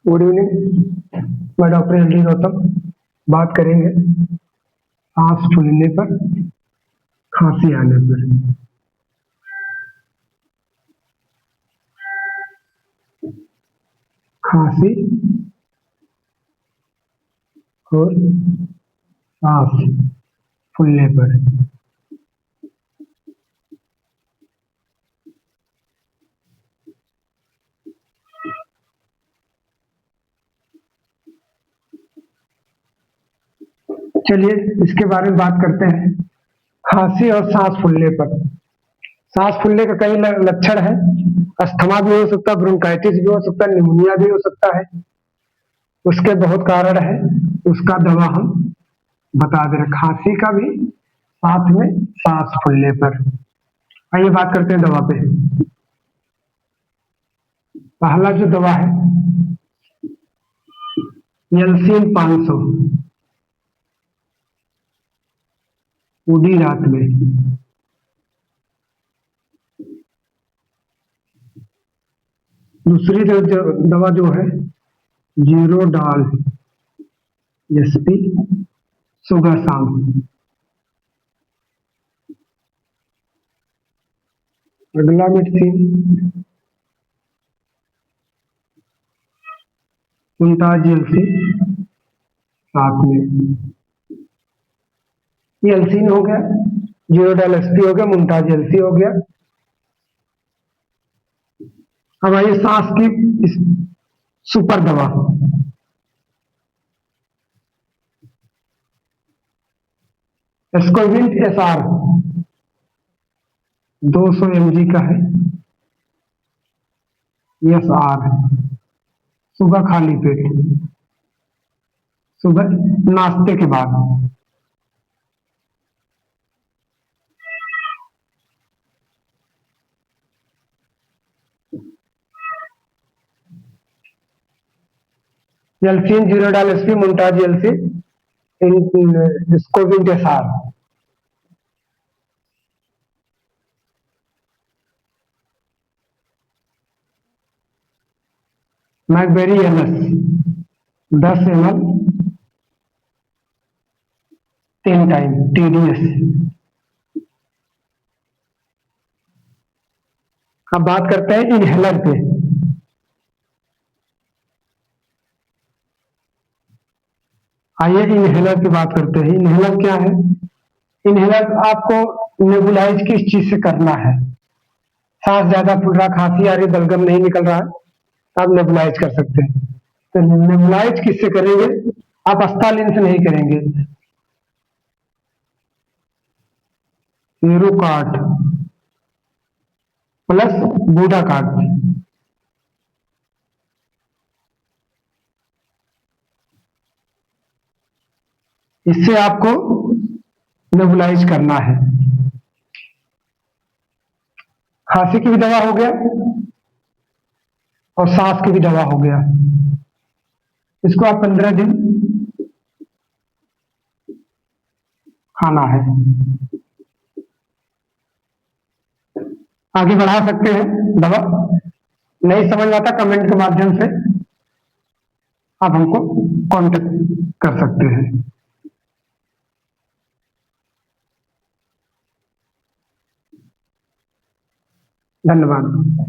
Good evening, मैं doctor L D Gautam. बात करेंगे सांस फूलने पर, खांसी आने पर। खांसी और सांस फूलने पर चलिए इसके बारे में बात करते हैं। खांसी और सांस फूलने पर। सांस फूलने का कई लक्षण है। अस्थमा भी हो सकता है, ब्रोंकाइटिस भी हो सकता है, निमोनिया भी हो सकता है। उसके बहुत कारण है, उसका दवा हम बता दे रहे। खांसी का भी, साथ में सांस फूलने पर। आइए बात करते हैं दवा पे। पहला जो दवा है यलसीन 500 पूरी रात में। दूसरी दवा जो है जीरोडाल एसपी सुबह शाम। अगला मेडिसिन मुमताज एलसी साथ में। ये एल्सीन हो गया, जीरोडाल एसपी हो गया, मुमताज एलसी हो गया। अब आइए सांस की सुपर दवा। एस्कोविंट एसआर 200 mg का है। एसआर सुबह खाली पेट, सुबह नाश्ते के बाद। एल्सीन जीरोडाल एसपी मुमताज एलसी एस्कोविंट एसआर। मैकबेरी एमएस 10 ml 3 टाइम टीडीएस। अब बात करते हैं इनहेलर पे। आइए इनहेलर की बात करते हैं। इनहेलर क्या है? इनहेलर आपको नेबुलाइज किस चीज से करना है? सांस ज्यादा फूल रहा, खांसी आ रही, बलगम नहीं निकल रहा है, तो आप नेबुलाइज कर सकते हैं। तो नेबुलाइज किससे करेंगे? आप अस्तालिन से नहीं करेंगे। यूरोकार्ट प्लस बूडाकार्ट। इससे आपको नेबुलाइज करना है। खांसी की भी दवा हो गया और सांस की भी दवा हो गया। इसको आप 15 दिन खाना है। आगे बढ़ा सकते हैं दवा। नहीं समझ आता कमेंट के माध्यम से आप हमको कांटेक्ट कर सकते हैं। धन्यवाद।